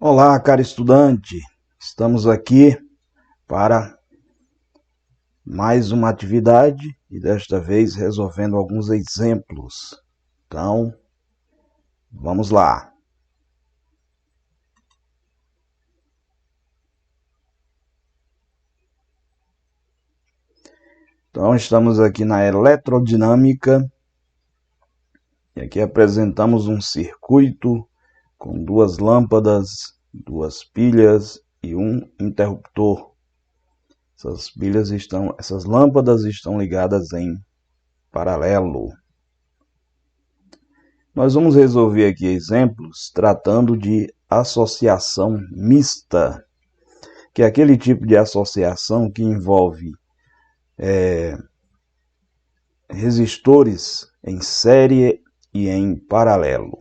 Olá, caro estudante. Estamos aqui para mais uma atividade e desta vez resolvendo alguns exemplos. Então, vamos lá. Então, estamos aqui na eletrodinâmica e aqui apresentamos um circuito com duas lâmpadas, duas pilhas e um interruptor. Essas lâmpadas estão ligadas em paralelo. Nós vamos resolver aqui exemplos tratando de associação mista, que é aquele tipo de associação que envolve resistores em série e em paralelo.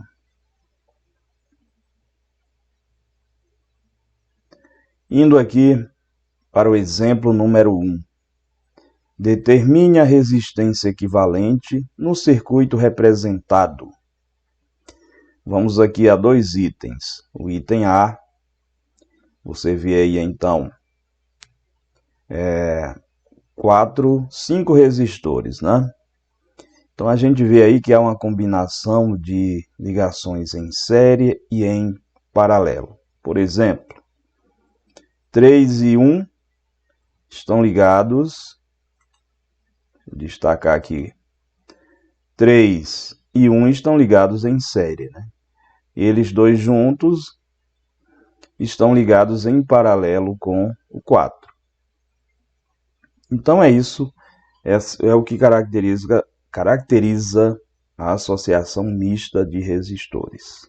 Indo aqui para o exemplo número 1. Determine a resistência equivalente no circuito representado. Vamos aqui a dois itens. O item A, você vê aí então 5 resistores, né? Então a gente vê aí que há uma combinação de ligações em série e em paralelo. Por exemplo, 3 e 1 estão ligados, vou destacar aqui, 3 e 1 estão ligados em série, né? Eles dois juntos estão ligados em paralelo com o 4. Então é isso, é o que caracteriza a associação mista de resistores.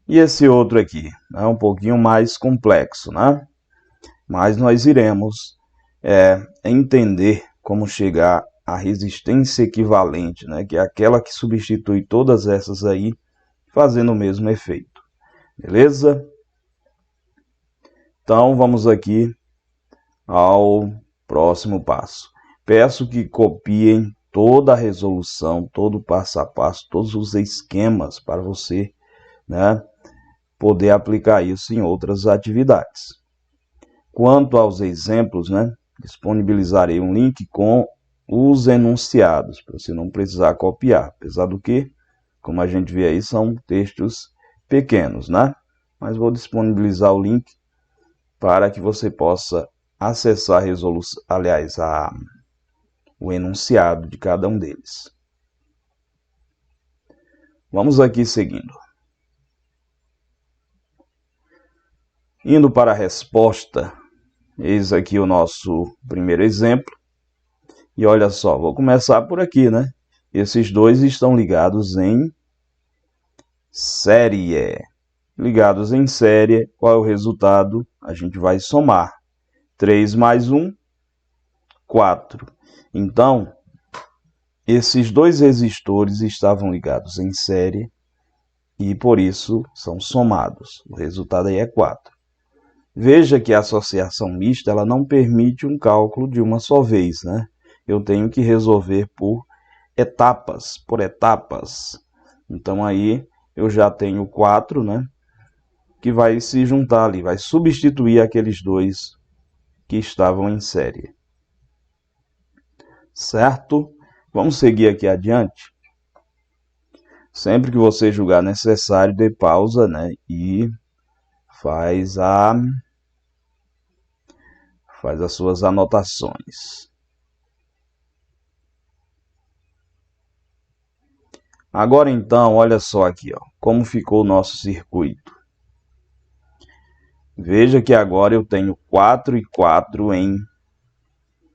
E esse outro aqui é um pouquinho mais complexo, né? Mas nós iremos entender como chegar à resistência equivalente, né? Que é aquela que substitui todas essas aí, fazendo o mesmo efeito. Beleza? Então vamos aqui ao próximo passo. Peço que copiem toda a resolução, todo o passo a passo, todos os esquemas para você, né, poder aplicar isso em outras atividades. Quanto aos exemplos, né, disponibilizarei um link com os enunciados, para você não precisar copiar. Apesar do que, como a gente vê aí, são textos pequenos, né? Mas vou disponibilizar o link para que você possa acessar a resolução, o enunciado de cada um deles. Vamos aqui seguindo. Indo para a resposta, eis aqui o nosso primeiro exemplo. E olha só, vou começar por aqui, né? Esses dois estão ligados em série. Ligados em série, qual é o resultado? A gente vai somar. 3 mais 1, 4. Então, esses dois resistores estavam ligados em série e, por isso, são somados. O resultado aí é 4. Veja que a associação mista ela não permite um cálculo de uma só vez, né? Eu tenho que resolver por etapas. Então, aí eu já tenho 4, né? Que vai se juntar ali, vai substituir aqueles dois que estavam em série. Certo? Vamos seguir aqui adiante. Sempre que você julgar necessário, dê pausa, né? E faz as suas anotações. Agora então, olha só aqui, ó, como ficou o nosso circuito. Veja que agora eu tenho 4 e 4 em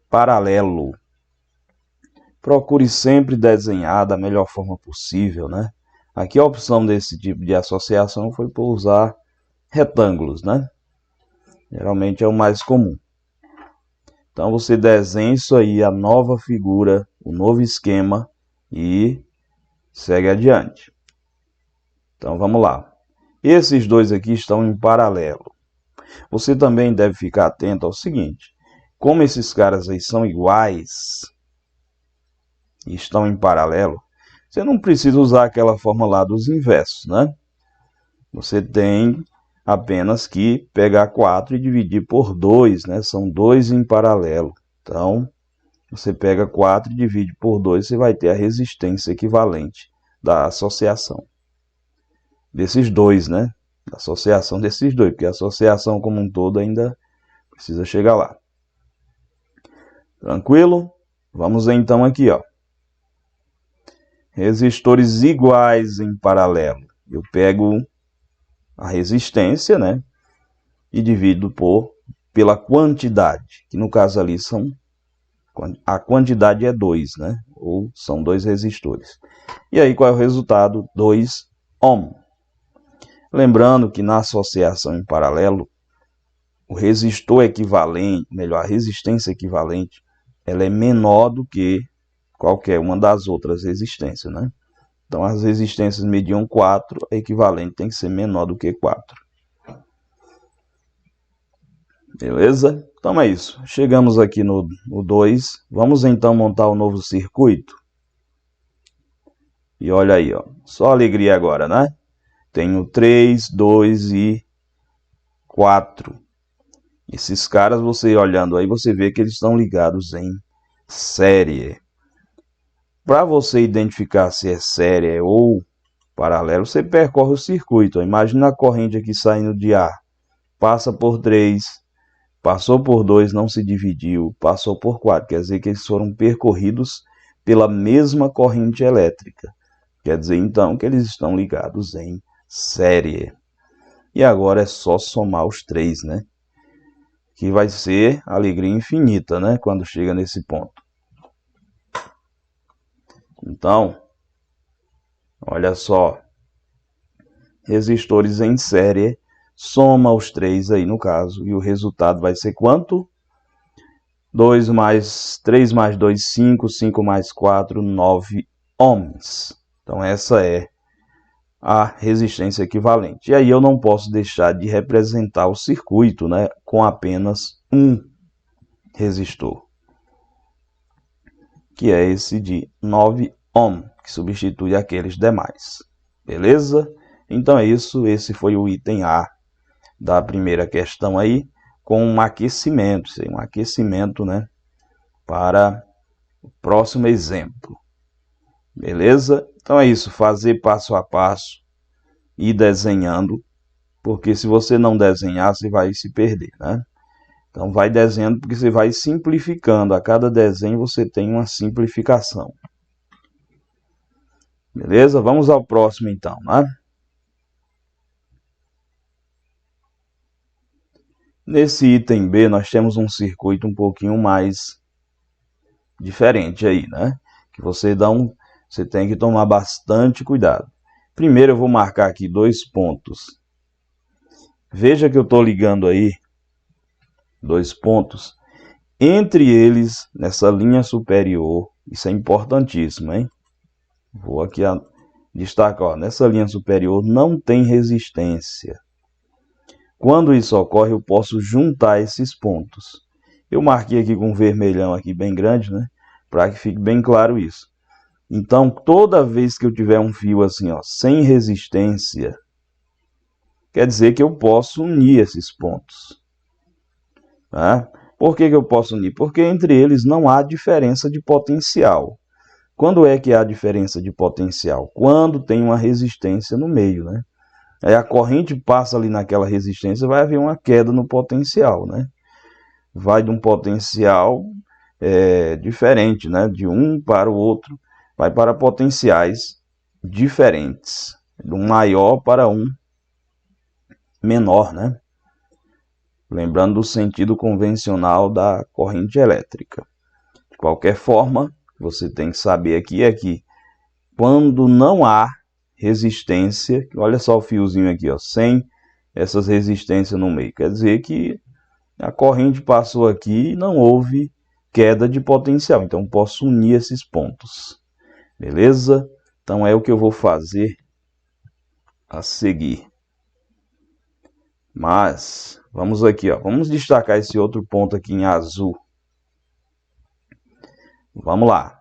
paralelo. Procure sempre desenhar da melhor forma possível, né? Aqui a opção desse tipo de associação foi por usar retângulos, né? Geralmente é o mais comum. Então você desenha isso aí, a nova figura, o novo esquema e segue adiante. Então vamos lá. Esses dois aqui estão em paralelo. Você também deve ficar atento ao seguinte: como esses caras aí são iguais e estão em paralelo, você não precisa usar aquela forma lá dos inversos, né? você tem apenas que pegar 4 e dividir por 2, né? São 2 em paralelo. Então, você pega 4 e divide por 2, você vai ter a resistência equivalente da associação desses dois, né? Da associação desses dois, porque a associação como um todo ainda precisa chegar lá. Tranquilo? Vamos então aqui, ó. Resistores iguais em paralelo. Eu pego a resistência, né? E divido pela quantidade, que no caso ali a quantidade é 2, né? Ou são 2 resistores. E aí qual é o resultado? 2 ohm. Lembrando que na associação em paralelo, o resistor equivalente, melhor, a resistência equivalente, ela é menor do que qualquer uma das outras resistências, né? Então as resistências mediam 4, a equivalente tem que ser menor do que 4. Beleza? Então é isso. Chegamos aqui no 2. Vamos então montar o novo circuito. E olha aí, ó. Só alegria agora, né? Tenho 3, 2 e 4. Esses caras, você olhando aí, você vê que eles estão ligados em série. Para você identificar se é série ou paralelo, você percorre o circuito. Imagina a corrente aqui saindo de A. Passa por 3, passou por 2, não se dividiu, passou por 4. Quer dizer que eles foram percorridos pela mesma corrente elétrica. Quer dizer, então, que eles estão ligados em série. E agora é só somar os 3, né? Que vai ser alegria infinita, né? Quando chega nesse ponto. Então, olha só. Resistores em série, soma os 3 aí no caso. E o resultado vai ser quanto? 3 mais 2, 5. 5 mais 4, 9 ohms. Então, essa é a resistência equivalente. E aí eu não posso deixar de representar o circuito, né, com apenas um resistor, que é esse de 9 ohm, que substitui aqueles demais. Beleza? Então é isso, esse foi o item A da primeira questão aí, com um aquecimento, né, para o próximo exemplo. Beleza? Então é isso, fazer passo a passo e desenhando, porque se você não desenhar, você vai se perder, né? Então vai desenhando, porque você vai simplificando. A cada desenho você tem uma simplificação. Beleza? Vamos ao próximo então, né? Nesse item B, nós temos um circuito um pouquinho mais diferente aí, né? Que você tem que tomar bastante cuidado. Primeiro eu vou marcar aqui 2 pontos. Veja que eu estou ligando aí 2 pontos. Entre eles, nessa linha superior, isso é importantíssimo, hein? Vou aqui destacar, ó, nessa linha superior não tem resistência. Quando isso ocorre, eu posso juntar esses pontos. Eu marquei aqui com um vermelhão aqui bem grande, né? Para que fique bem claro isso. Então, toda vez que eu tiver um fio assim, ó, sem resistência, quer dizer que eu posso unir esses pontos. Tá? Por que eu posso unir? Porque entre eles não há diferença de potencial. Quando é que há diferença de potencial? Quando tem uma resistência no meio, né? Aí a corrente passa ali naquela resistência, vai haver uma queda no potencial, né? Vai de um potencial diferente, né? De um para o outro, vai para potenciais diferentes. De um maior para um menor, né? Lembrando do sentido convencional da corrente elétrica. De qualquer forma, você tem que saber aqui é que quando não há resistência, olha só o fiozinho aqui, ó, sem essas resistências no meio, quer dizer que a corrente passou aqui e não houve queda de potencial, então posso unir esses pontos, beleza? Então é o que eu vou fazer a seguir. Mas vamos aqui, ó, vamos destacar esse outro ponto aqui em azul. Vamos lá.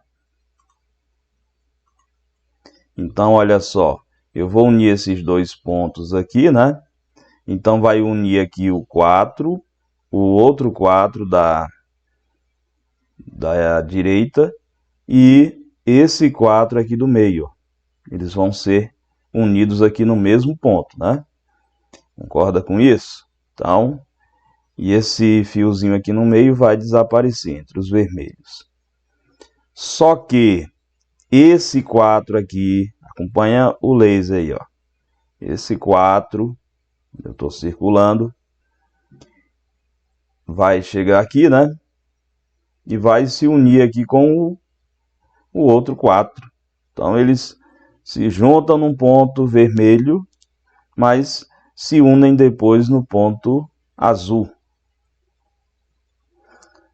Então olha só, eu vou unir esses dois pontos aqui, né? Então, vai unir aqui o 4, o outro 4 da direita e esse 4 aqui do meio. Eles vão ser unidos aqui no mesmo ponto, né? Concorda com isso? Então, e esse fiozinho aqui no meio vai desaparecer entre os vermelhos. Só que esse 4 aqui, acompanha o laser aí, ó. Esse 4, eu estou circulando, vai chegar aqui, né? E vai se unir aqui com o outro 4. Então, eles se juntam num ponto vermelho, mas se unem depois no ponto azul.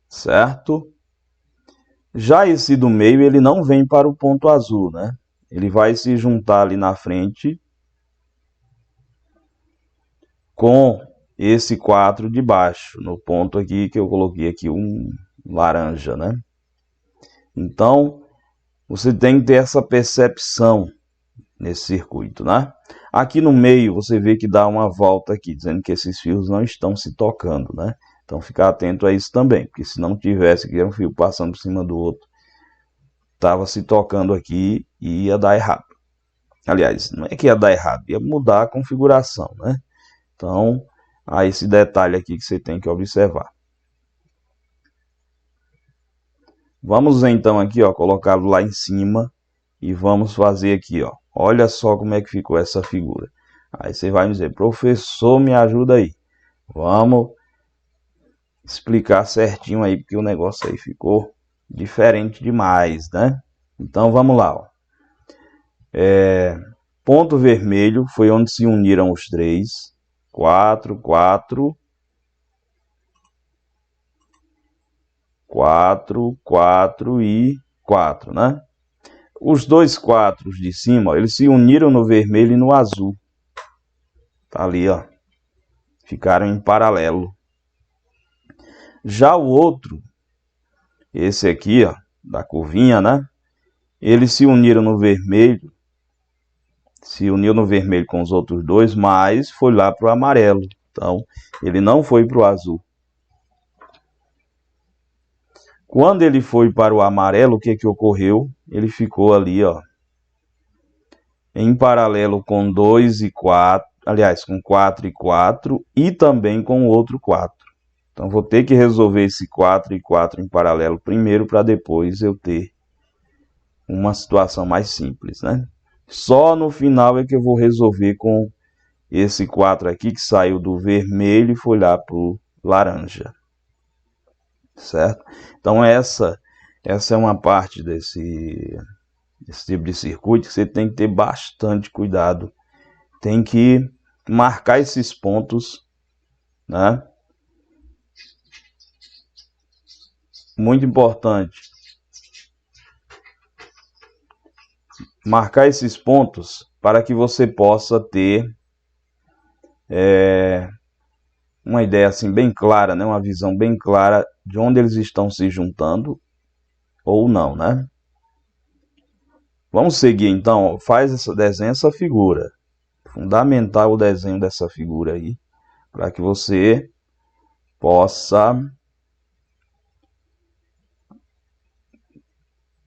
Certo? Já esse do meio, ele não vem para o ponto azul, né? Ele vai se juntar ali na frente com esse 4 de baixo, no ponto aqui que eu coloquei aqui um laranja, né? Então, você tem que ter essa percepção nesse circuito, né? Aqui no meio, você vê que dá uma volta aqui, dizendo que esses fios não estão se tocando, né? Então, ficar atento a isso também, porque se não tivesse aqui um fio passando por cima do outro, estava se tocando aqui e ia dar errado. Aliás, não é que ia dar errado, ia mudar a configuração, né? Então, há esse detalhe aqui que você tem que observar. Vamos então aqui, ó, colocá-lo lá em cima e vamos fazer aqui, ó. Olha só como é que ficou essa figura. Aí você vai me dizer, professor, me ajuda aí. Vamos explicar certinho aí, porque o negócio aí ficou diferente demais, né? Então vamos lá, ó. Ponto vermelho foi onde se uniram os três. 4, 4, 4, 4 e 4, né? Os dois 4 de cima, ó, eles se uniram no vermelho e no azul. Tá ali, ó. Ficaram em paralelo. Já o outro, esse aqui, ó, da curvinha, né? Eles se uniram no vermelho. Se uniu no vermelho com os outros dois, mas foi lá para o amarelo. Então, ele não foi para o azul. Quando ele foi para o amarelo, o que ocorreu? Ele ficou ali, ó, em paralelo com 2 e 4, aliás, com 4 e 4 e também com o outro 4. Então, vou ter que resolver esse 4 e 4 em paralelo primeiro, para depois eu ter uma situação mais simples, né? Só no final é que eu vou resolver com esse 4 aqui, que saiu do vermelho e foi lá para o laranja. Certo? Então, essa é uma parte desse tipo de circuito que você tem que ter bastante cuidado. Tem que marcar esses pontos, né? Muito importante. Marcar esses pontos para que você possa ter uma ideia assim bem clara, né? Uma visão bem clara de onde eles estão se juntando ou não, né? Vamos seguir então, desenha essa figura. Fundamental o desenho dessa figura aí, para que você possa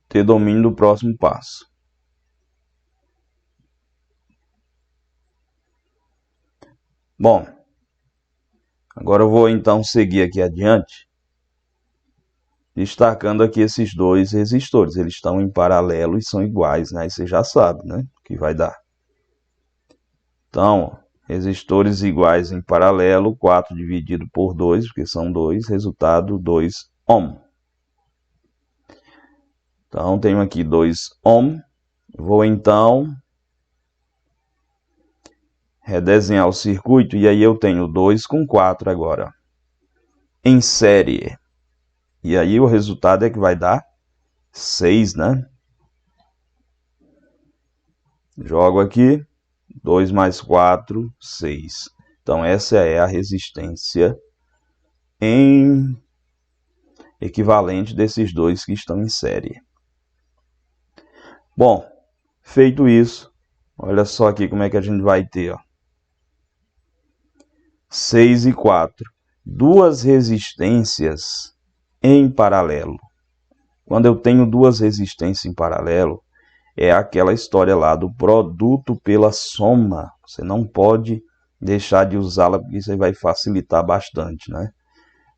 ter domínio do próximo passo. Bom, agora eu vou então seguir aqui adiante, destacando aqui esses dois resistores. Eles estão em paralelo e são iguais, né? Aí você já sabe, né? O que vai dar. Então, resistores iguais em paralelo, 4 dividido por 2, porque são 2, resultado 2 ohm. Então, tenho aqui 2 ohm. Vou então redesenhar o circuito, e aí eu tenho 2 com 4 agora, em série. E aí o resultado é que vai dar 6, né? Jogo aqui, 2 mais 4, 6. Então, essa é a resistência em equivalente desses dois que estão em série. Bom, feito isso, Olha só aqui como é que a gente vai ter, ó. 6 e 4. Duas resistências em paralelo. Quando eu tenho duas resistências em paralelo, é aquela história lá do produto pela soma. Você não pode deixar de usá-la, porque isso aí vai facilitar bastante, né?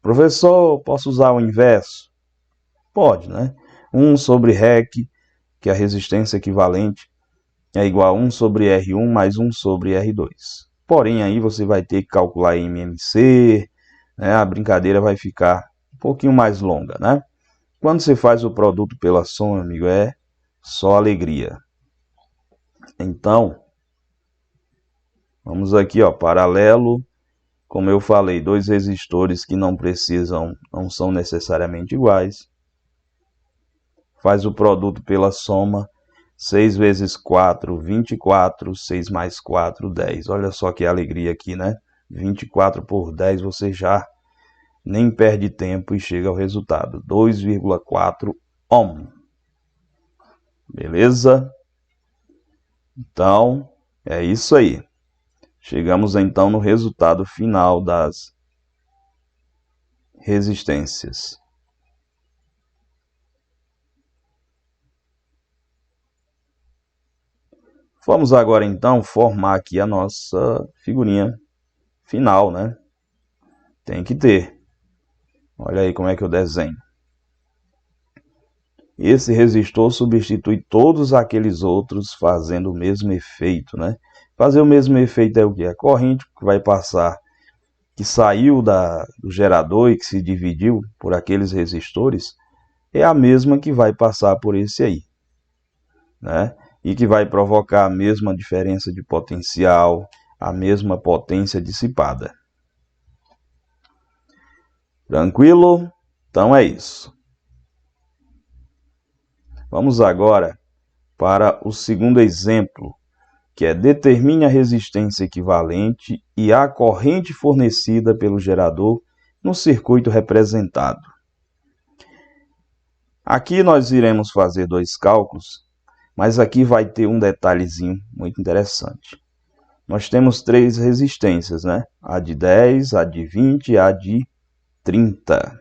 Professor, posso usar o inverso? Pode, né? 1 sobre REC, que é a resistência equivalente, é igual a 1 sobre R1 mais 1 sobre R2. Porém, aí você vai ter que calcular MMC, né? A brincadeira vai ficar um pouquinho mais longa, né? Quando você faz o produto pela soma, amigo, é só alegria. Então, vamos aqui, ó, paralelo, como eu falei, dois resistores que não são necessariamente iguais. Faz o produto pela soma, 6 vezes 4, 24, 6 mais 4, 10. Olha só que alegria aqui, né? 24 por 10, você já nem perde tempo e chega ao resultado, 2,4 ohm. Beleza? Então, é isso aí. Chegamos então no resultado final das resistências. Vamos agora então formar aqui a nossa figurinha final, né? Tem que ter. Olha aí como é que eu desenho. Esse resistor substitui todos aqueles outros fazendo o mesmo efeito, né? Fazer o mesmo efeito é o que? A corrente que vai passar, que saiu do gerador e que se dividiu por aqueles resistores, é a mesma que vai passar por esse aí, né? E que vai provocar a mesma diferença de potencial, a mesma potência dissipada. Tranquilo? Então é isso. Vamos agora para o segundo exemplo, que é determine a resistência equivalente e a corrente fornecida pelo gerador no circuito representado. Aqui nós iremos fazer dois cálculos, mas aqui vai ter um detalhezinho muito interessante. Nós temos três resistências, né? A de 10, a de 20 e a de 30.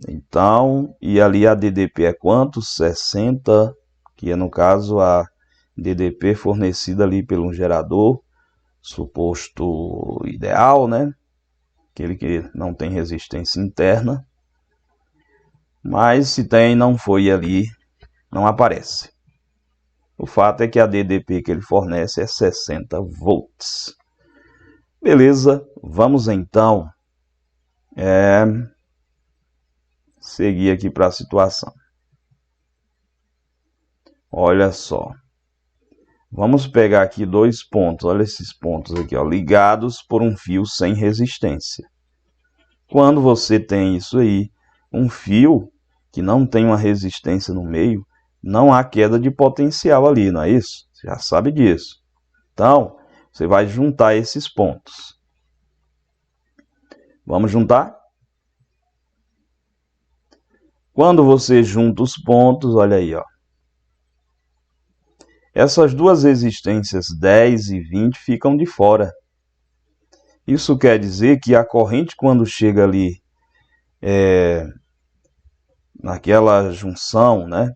Então, e ali a DDP é quanto? 60, que é no caso a DDP fornecida ali pelo gerador, suposto ideal, né? Aquele que não tem resistência interna. Mas se tem, não foi ali, não aparece. O fato é que a DDP que ele fornece é 60 volts. Beleza, vamos então seguir aqui para a situação. Olha só. Vamos pegar aqui dois pontos, olha esses pontos aqui, ó, ligados por um fio sem resistência. Quando você tem isso aí, um fio que não tem uma resistência no meio, não há queda de potencial ali, não é isso? Você já sabe disso. Então, você vai juntar esses pontos. Vamos juntar? Quando você junta os pontos, olha aí, ó. Essas duas resistências 10 e 20 ficam de fora. Isso quer dizer que a corrente, quando chega ali naquela junção, né?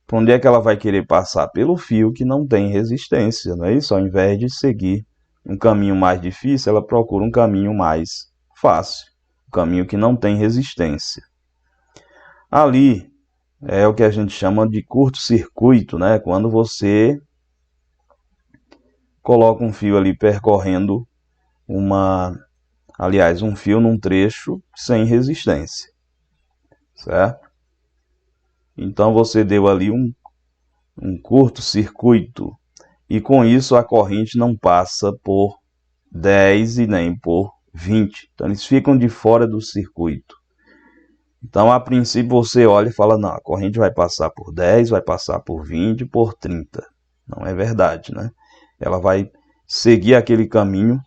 Para onde é que ela vai querer passar? Pelo fio que não tem resistência, não é isso? Ao invés de seguir um caminho mais difícil, ela procura um caminho mais fácil, um caminho que não tem resistência. Ali é o que a gente chama de curto-circuito, né? Quando você coloca um fio ali percorrendo um fio num trecho sem resistência, certo? Então você deu ali um curto-circuito e com isso a corrente não passa por 10 e nem por 20. Então eles ficam de fora do circuito. Então a princípio você olha e fala, não, a corrente vai passar por 10, vai passar por 20, por 30. Não é verdade, né? Ela vai seguir aquele caminho.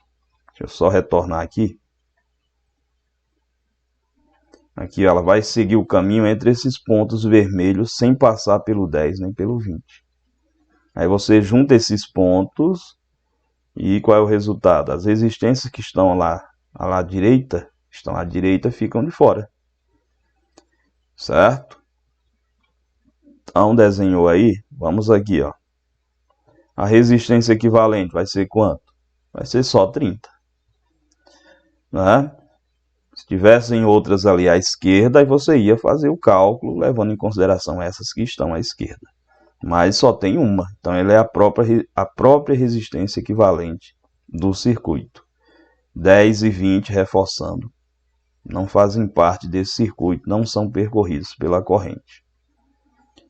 Deixa eu só retornar aqui. Aqui ela vai seguir o caminho entre esses pontos vermelhos sem passar pelo 10 nem pelo 20. Aí você junta esses pontos e qual é o resultado? As resistências que estão lá à direita, ficam de fora. Certo? Então desenhou aí, vamos aqui, ó. A resistência equivalente vai ser quanto? Vai ser só 30. Né? Se tivessem outras ali à esquerda, aí você ia fazer o cálculo levando em consideração essas que estão à esquerda. Mas só tem uma, então ela é a própria resistência equivalente do circuito. 10 e 20 reforçando. Não fazem parte desse circuito, não são percorridos pela corrente.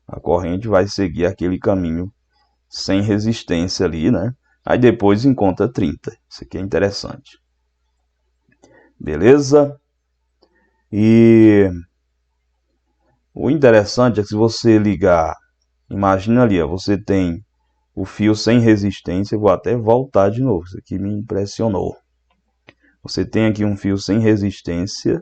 A corrente vai seguir aquele caminho sem resistência ali, né? Aí depois encontra 30. Isso aqui é interessante. Beleza? E o interessante é que se você ligar, imagina ali, ó, você tem o fio sem resistência, eu vou até voltar de novo, isso aqui me impressionou. Você tem aqui um fio sem resistência.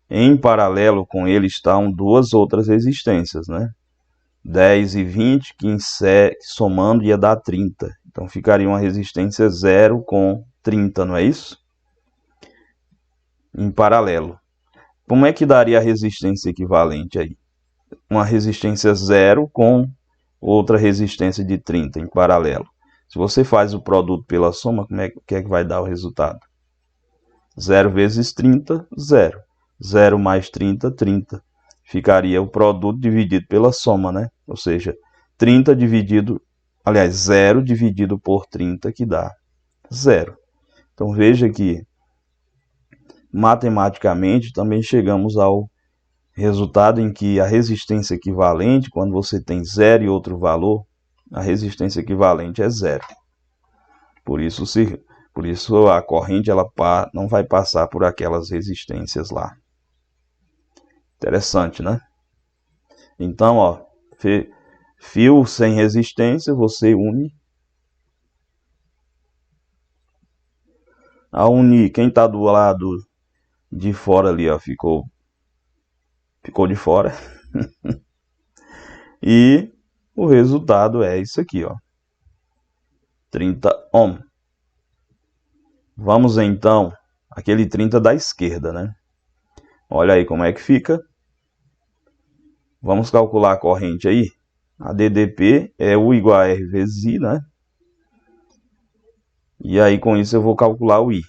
Em paralelo com ele estão duas outras resistências, né? 10 e 20, que somando ia dar 30. Então ficaria uma resistência 0 com 30, não é isso? Em paralelo. Como é que daria a resistência equivalente aí? Uma resistência 0 com outra resistência de 30 em paralelo. Se você faz o produto pela soma, que é que vai dar o resultado? 0 vezes 30, 0. 0 mais 30, 30. Ficaria o produto dividido pela soma, né? Ou seja, 30 dividido, aliás, 0 dividido por 30, que dá 0. Então veja que matematicamente também chegamos ao resultado em que a resistência equivalente, quando você tem 0 e outro valor, a resistência equivalente é 0. Por isso a corrente ela não vai passar por aquelas resistências lá. Interessante, né? Então, ó, fio sem resistência, você une. A unir, quem está do lado de fora ali, ó, ficou de fora. E o resultado é isso aqui, ó. 30 ohm. Vamos então, aquele 30 da esquerda, né? Olha aí como é que fica. Vamos calcular a corrente aí. A DDP é U igual a R vezes I, né? E aí com isso eu vou calcular o I.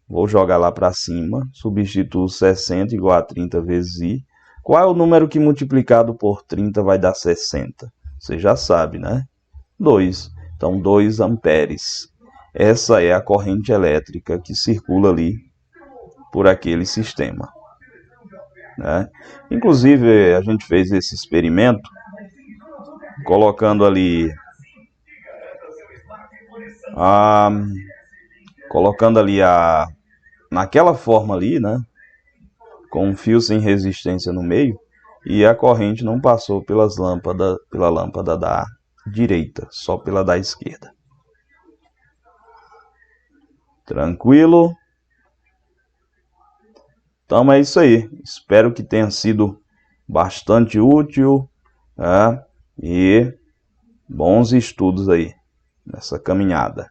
Vou jogar lá para cima. Substituo 60 igual a 30 vezes I. Qual é o número que multiplicado por 30 vai dar 60? Você já sabe, né? 2. Então 2 amperes. Essa é a corrente elétrica que circula ali por aquele sistema. Né? Inclusive a gente fez esse experimento colocando ali naquela forma ali, né? Com um fio sem resistência no meio, e a corrente não passou pela lâmpada da direita, só pela da esquerda. Tranquilo? Então é isso aí. Espero que tenha sido bastante útil, né? E bons estudos aí nessa caminhada.